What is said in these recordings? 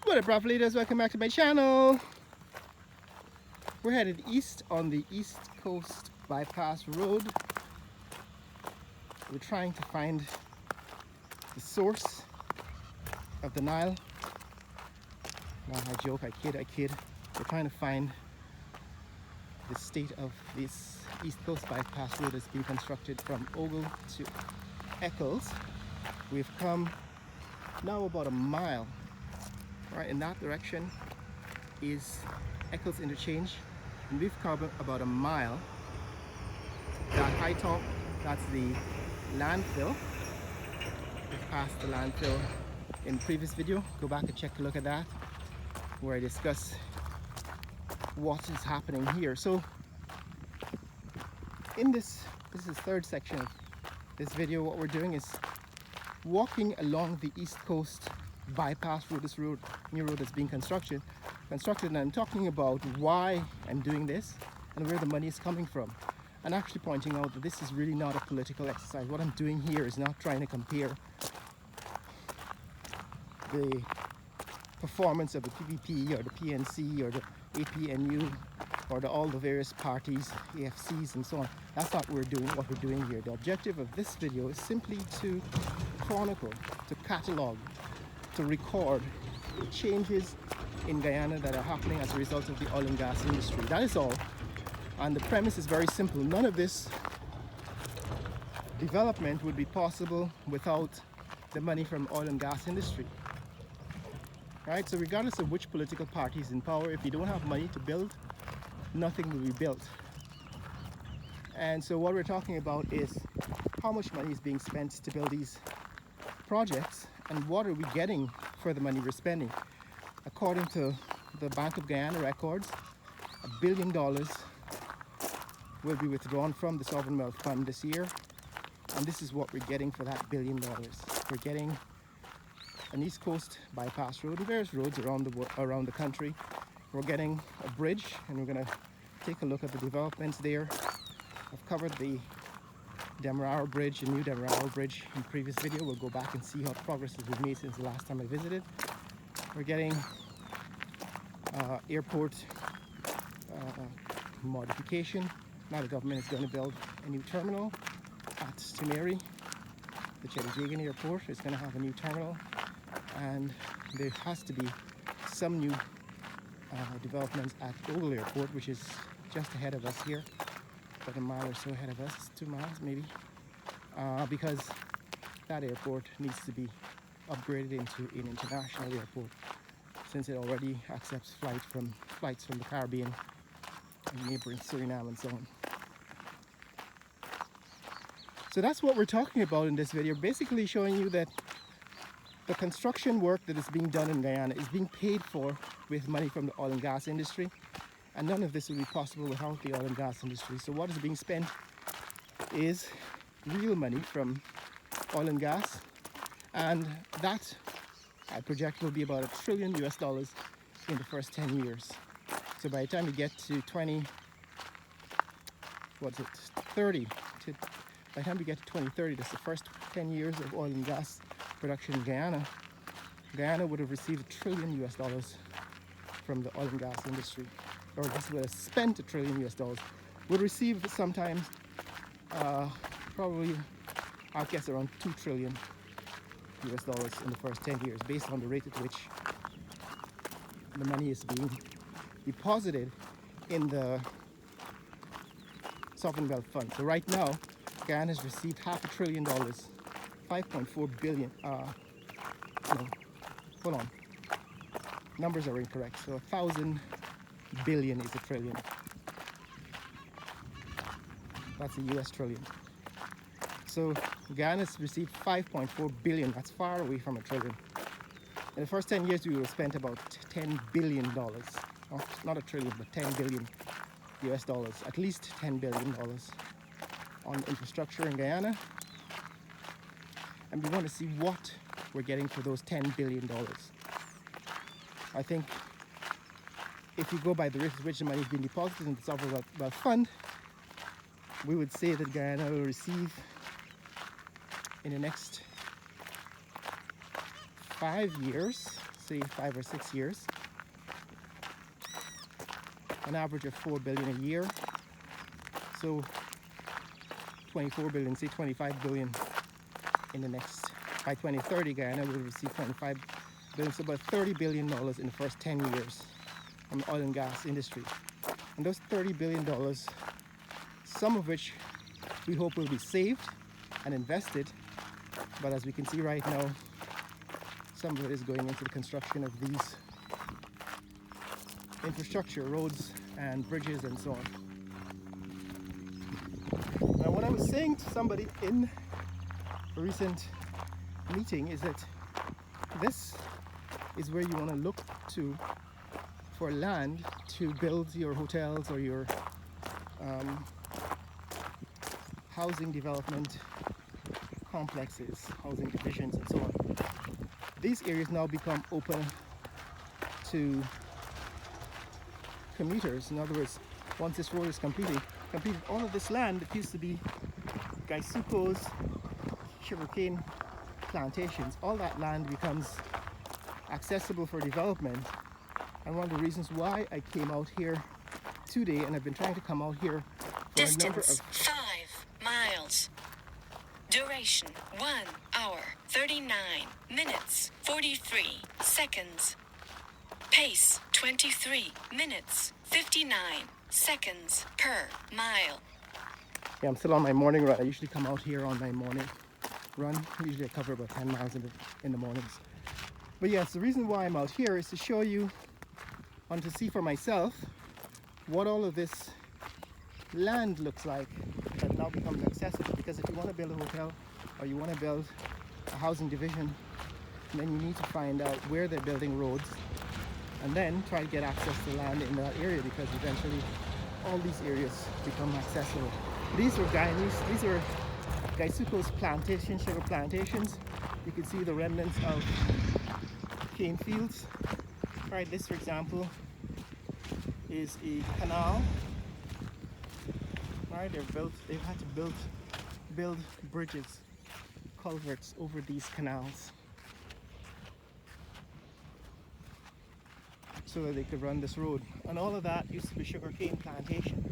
What up, Prof Leaders? Welcome back to my channel. We're headed east on the East Coast Bypass Road. We're trying to find the source of the Nile. No, I joke, I kid. We're trying to find the state of this East Coast Bypass Road that's being constructed from Ogle to Eccles. We've come now about a mile. Right in that direction is Eccles Interchange, and we've come about a mile. That high top, that's the landfill. We've passed the landfill in the previous video. Go back and check a look at that, where I discuss what is happening here. So in this is the third section of this video. What we're doing is walking along the East Coast Bypass Road, this road, new road that's being constructed, and I'm talking about why I'm doing this and where the money is coming from, and actually pointing out that this is really not a political exercise. What I'm doing here is not trying to compare the performance of the PPP or the PNC or the APNU or all the various parties, AFCs and so on. That's not what we're doing here. The objective of this video is simply to chronicle, to catalog, to record the changes in Guyana that are happening as a result of the oil and gas industry. That is all. And the premise is very simple. None of this development would be possible without the money from oil and gas industry. Right? So regardless of which political party is in power, if you don't have money to build, nothing will be built. And so what we're talking about is how much money is being spent to build these projects, and what are we getting for the money we're spending. According to the Bank of Guyana records, $1 billion will be withdrawn from the Sovereign Wealth Fund this year, and this is what we're getting for that $1 billion. We're getting an East Coast bypass road and various roads around the country. We're getting a bridge, and we're going to take a look at the developments there. I've covered the Demerara Bridge, the new Demerara Bridge in the previous video. We'll go back and see how progress has been made since the last time I visited. We're getting airport modification. Now the government is going to build a new terminal at Timeri. The Chedijagan Airport is going to have a new terminal, and there has to be some new developments at Ogle Airport, which is just ahead of us here, about a mile or so ahead of us, 2 miles maybe, because that airport needs to be upgraded into an international airport, since it already accepts flights from the Caribbean and neighboring Suriname and so on. So that's what we're talking about in this video, basically showing you that the construction work that is being done in Guyana is being paid for with money from the oil and gas industry, and none of this would be possible without the oil and gas industry. So what is being spent is real money from oil and gas, and that I project will be about $1 trillion in the first 10 years. So by the time you get to 2030, by the time we get to 2030, that's the first 10 years of oil and gas production in Guyana. Guyana would have received $1 trillion from the oil and gas industry, or this would have spent $1 trillion. Would receive sometimes probably, I guess, around $2 trillion in the first 10 years, based on the rate at which the money is being deposited in the Sovereign Wealth Fund. So right now, Guyana has received $500 billion, 5.4 billion. No, hold on. Numbers are incorrect. So 1,000 billion is a trillion. That's a US trillion. So Guyana's received 5.4 billion. That's far away from a trillion. In the first 10 years, we will spend about $10 billion. Not a trillion, but 10 billion US dollars. At least $10 billion on infrastructure in Guyana. And we want to see what we're getting for those $10 billion. I think if you go by the rate at which the money is being deposited in the Sovereign Wealth Fund, we would say that Guyana will receive in the next 5 years say 5 or 6 years. An average of 4 billion a year. So 24 billion, say 25 billion in the next, by 2030 Guyana will receive 25 billion, so about $30 billion in the first 10 years from the oil and gas industry. And those $30 billion, some of which we hope will be saved and invested, but as we can see right now, some of it is going into the construction of these infrastructure, roads and bridges and so on. Now what I was saying to somebody in a recent meeting is that this is where you want to look to for land to build your hotels or your housing development complexes, housing divisions and so on. These areas now become open to commuters. In other words, once this road is completed, all of this land that used to be Gaisuco's sugarcane plantations, all that land becomes accessible for development. And one of the reasons why I came out here today, and I've been trying to come out here for a number of... Distance 5 miles. Duration 1 hour 39 minutes 43 seconds. Pace 23 minutes 59 seconds per mile. Yeah, I'm still on my morning run. I usually come out here on my morning run. Usually I cover about 10 miles in the mornings. But yes, the reason why I'm out here is to show you and to see for myself what all of this land looks like that now becomes accessible. Because if you want to build a hotel or you want to build a housing division, then you need to find out where they're building roads and then try to get access to land in that area, because eventually all these areas become accessible. These were Gaisuco's plantation, sugar plantations. You can see the remnants of cane fields. Right, this for example is a canal. Right, they've had to build bridges, culverts over these canals so that they could run this road. And all of that used to be sugarcane plantation.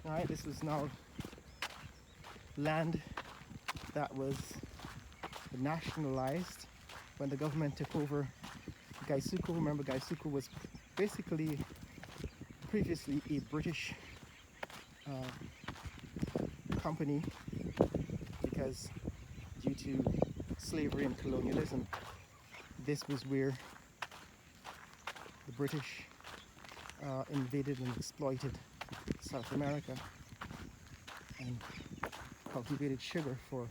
Right, this was now land that was nationalized when the government took over Gaisuco. Remember, Gaisuco was basically previously a British company, because due to slavery and colonialism, this was where the British invaded and exploited South America and cultivated sugar for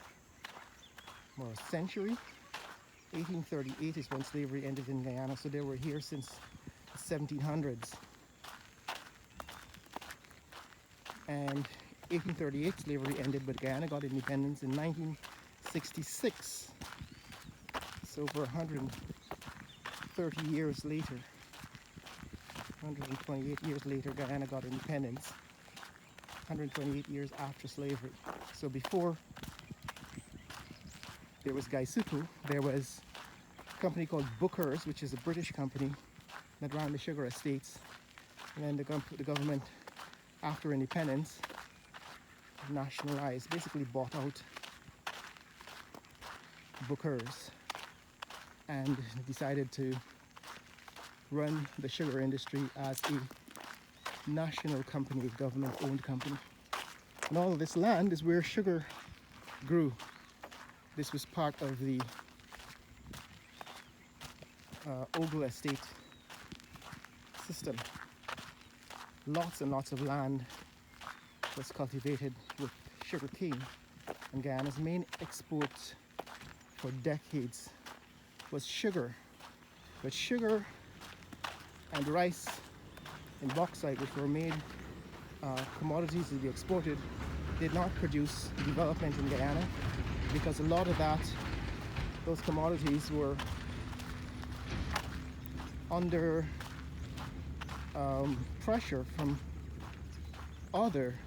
more a century. 1838 is when slavery ended in Guyana, so they were here since the 1700s. And 1838 slavery ended, but Guyana got independence in 1966. So over 130 years later, 128 years later, Guyana got independence. 128 years after slavery. So before there was Gaisuco, there was a company called Booker's, which is a British company that ran the sugar estates. And then the government, after independence, nationalized, basically bought out Booker's and decided to run the sugar industry as a national company, a government-owned company. And all of this land is where sugar grew. This was part of the Ogle estate system. Lots and lots of land was cultivated with sugar cane. And Guyana's main export for decades was sugar. But sugar and rice and bauxite, which were made commodities to be exported, did not produce development in Guyana, because a lot of those commodities were under pressure from other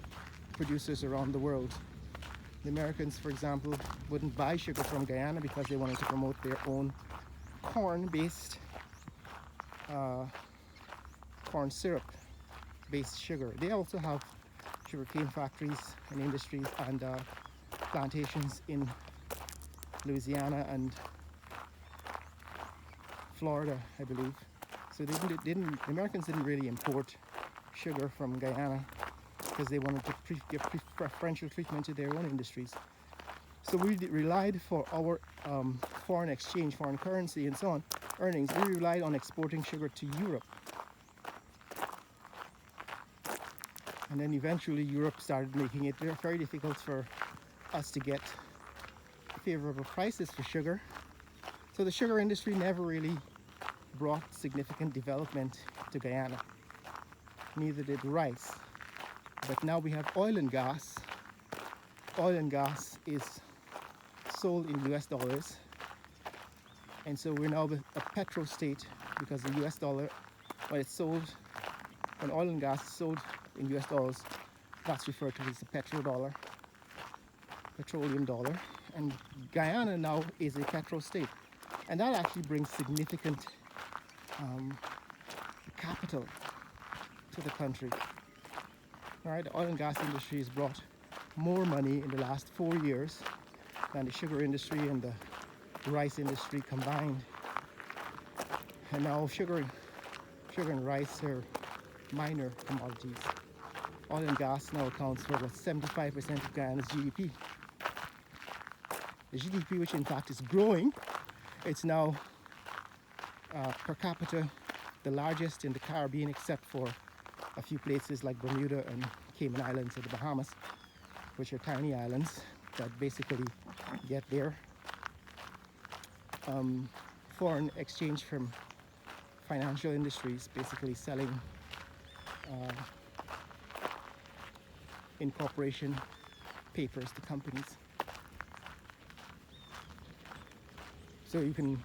producers around the world. The Americans, for example, wouldn't buy sugar from Guyana because they wanted to promote their own corn-based corn syrup based sugar. They also have sugarcane factories and industries and plantations in Louisiana and Florida, I believe. So the Americans didn't really import sugar from Guyana because they wanted to give preferential treatment to their own industries. So we relied for our foreign exchange, foreign currency and so on, earnings, we relied on exporting sugar to Europe. And then eventually Europe started making it very difficult for us to get favorable prices for sugar. So the sugar industry never really brought significant development to Guyana. Neither did rice. But now we have oil and gas. Oil and gas is sold in US dollars. And so we're now a petro state because the US dollar, when it's sold, when oil and gas is sold in US dollars, that's referred to as the petrodollar, petroleum dollar. And Guyana now is a petro state. And that actually brings significant capital to the country. All right, the oil and gas industry has brought more money in the last 4 years than the sugar industry and the rice industry combined. And now sugar and rice are minor commodities. Oil and gas now accounts for about 75% of Guyana's GDP. The GDP, which in fact is growing, it's now per capita the largest in the Caribbean, except for a few places like Bermuda and Cayman Islands or the Bahamas, which are tiny islands that basically get their foreign exchange from financial industries, basically selling incorporation papers to companies. So you can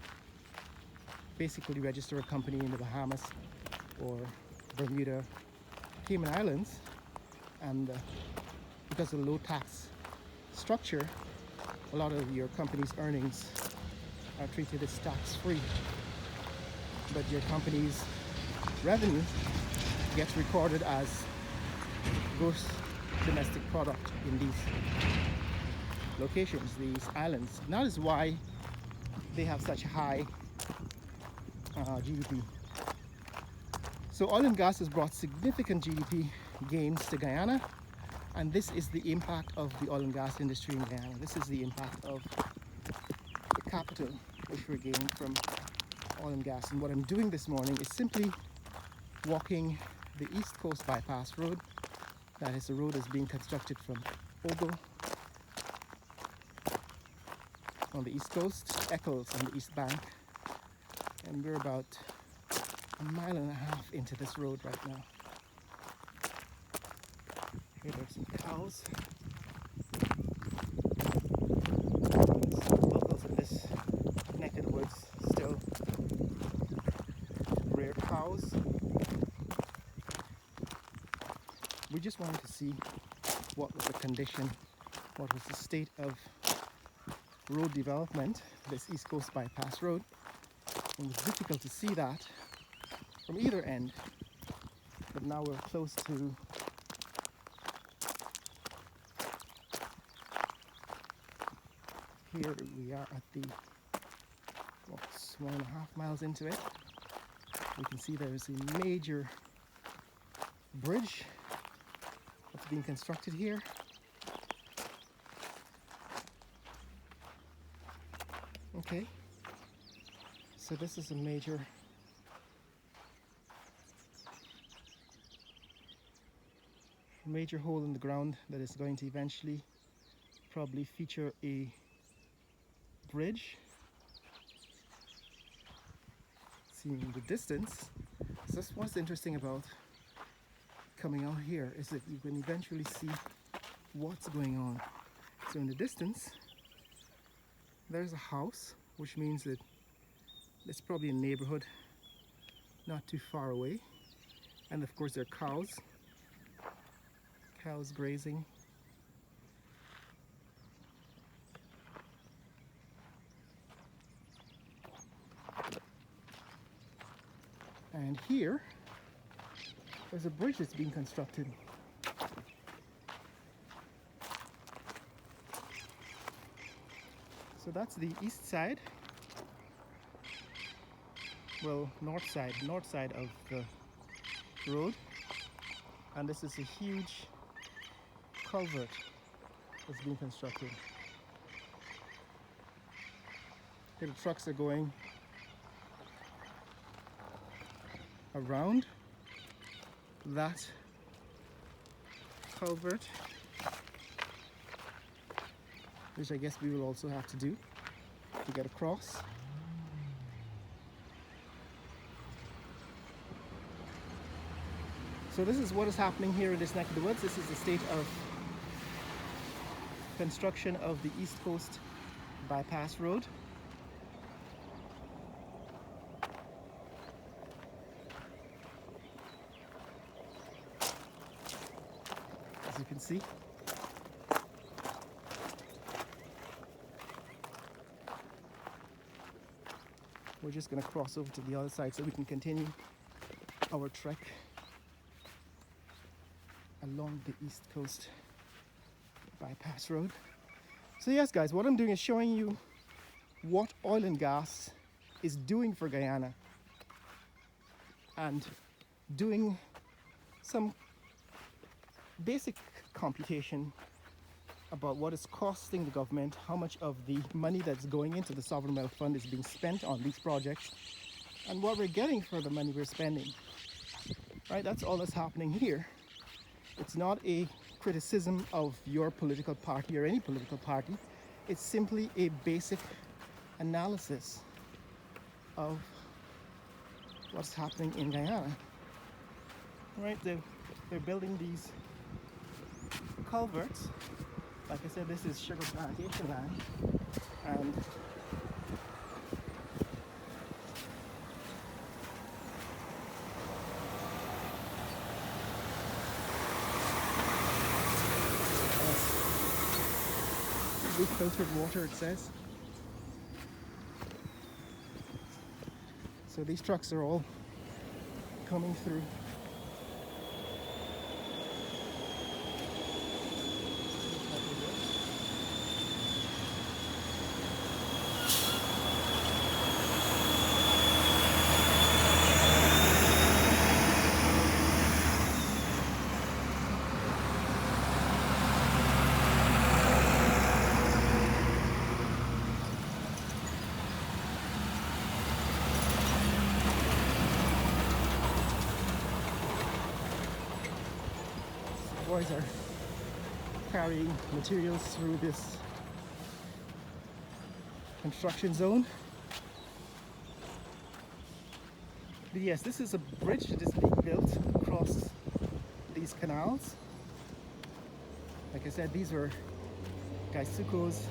basically register a company in the Bahamas or Bermuda, Cayman Islands, and because of the low tax structure, a lot of your company's earnings are treated as tax-free, but your company's revenue gets recorded as gross domestic product in these locations, these islands. And that is why they have such high GDP. So oil and gas has brought significant GDP gains to Guyana, and this is the impact of the oil and gas industry in Guyana. This is the impact of the capital which we're gaining from oil and gas. And what I'm doing this morning is simply walking the East Coast Bypass Road. That is the road that's being constructed from Ogle on the East Coast, Eccles on the East Bank. And we're about 1.5 miles into this road right now. Here there's some cows. Some locals in this neck of the woods still rear cows. We just wanted to see what was the condition, what was the state of road development, this East Coast Bypass Road. It was difficult to see that from either end, but now we're close to here. We are at the 1.5 miles into it. We can see there's a major bridge that's being constructed here. Okay, so this is a major hole in the ground that is going to eventually probably feature a bridge seen in the distance. So that's what's interesting about coming out here, is that you can eventually see what's going on. So in the distance there's a house, which means that it's probably a neighborhood not too far away. And of course there are cows grazing. And here, there's a bridge that's being constructed. So that's the east side, well, north side of the road. And this is a huge culvert that's being constructed. The trucks are going around that culvert, which I guess we will also have to do to get across. So this is what is happening here in this neck of the woods. This is the state of construction of the East Coast Bypass Road. As you can see, we're just going to cross over to the other side so we can continue our trek along the East Coast Bypass Road. So yes guys, what I'm doing is showing you what oil and gas is doing for Guyana and doing some basic computation about what it's costing the government, how much of the money that's going into the Sovereign Wealth Fund is being spent on these projects, and what we're getting for the money we're spending. Right, that's all that's happening here. It's not a criticism of your political party or any political party. It's simply a basic analysis of what's happening in Guyana. Right, they're building these culverts. Like I said, this is sugar plantation land, and filtered water, it says. So these trucks are all coming through. Boys are carrying materials through this construction zone. But yes, this is a bridge that is being built across these canals. Like I said, these were Gaisuko's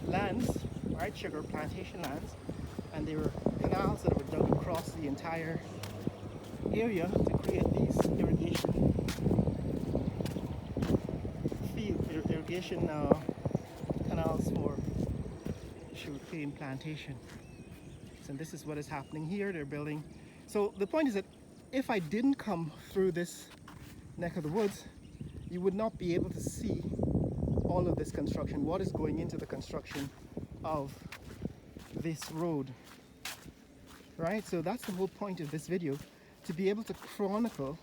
lands, right, sugar plantation lands, and they were canals that were dug across the entire area to create these irrigation canals for sugarcane plantation. So this is what is happening here. They're building. So the point is that if I didn't come through this neck of the woods, you would not be able to see all of this construction, what is going into the construction of this road, right? So that's the whole point of this video, to be able to chronicle,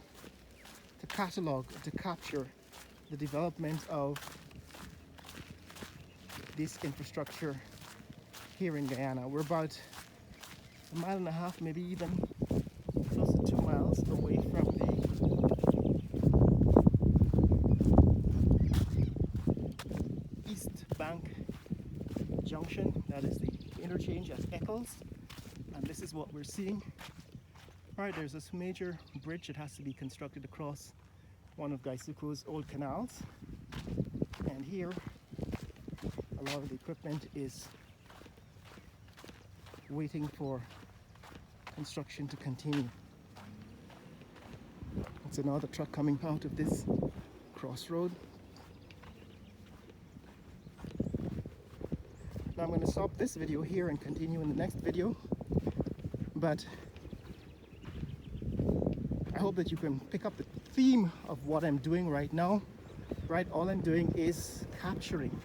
to catalog, to capture the development of this infrastructure here in Guyana. We're about 1.5 miles, maybe even close to 2 miles away from the East Bank Junction, that is the interchange at Eccles, and this is what we're seeing. Alright, there's this major bridge that has to be constructed across one of Gaisuko's old canals, and here a lot of the equipment is waiting for construction to continue. It's another truck coming out of this crossroad. Now I'm going to stop this video here and continue in the next video but I hope that you can pick up the theme of what I'm doing right now. Right, all I'm doing is capturing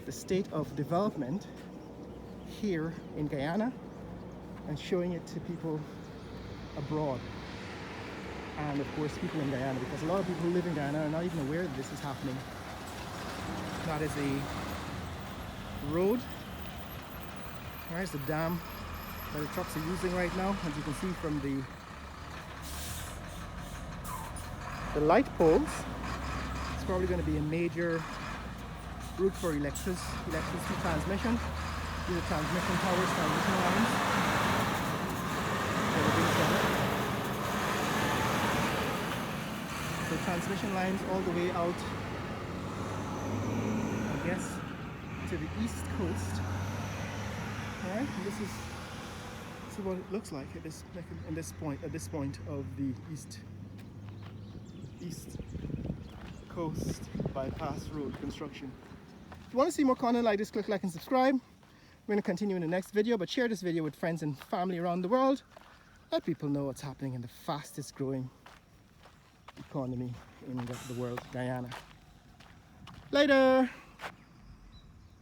the state of development here in Guyana and showing it to people abroad, and of course people in Guyana, because a lot of people who live in Guyana are not even aware that this is happening. That is a road. There's the dam that the trucks are using right now, as you can see from the light poles. It's probably going to be a major route for electricity transmission. These are transmission towers, transmission lines that are being set up. So transmission lines all the way out, I guess, to the east coast. Alright, this is what it looks like at this point of the east coast bypass road construction. If you want to see more content like this, click like and subscribe. We're going to continue in the next video, but share this video with friends and family around the world. Let people know what's happening in the fastest growing economy in the world, Guyana. Later!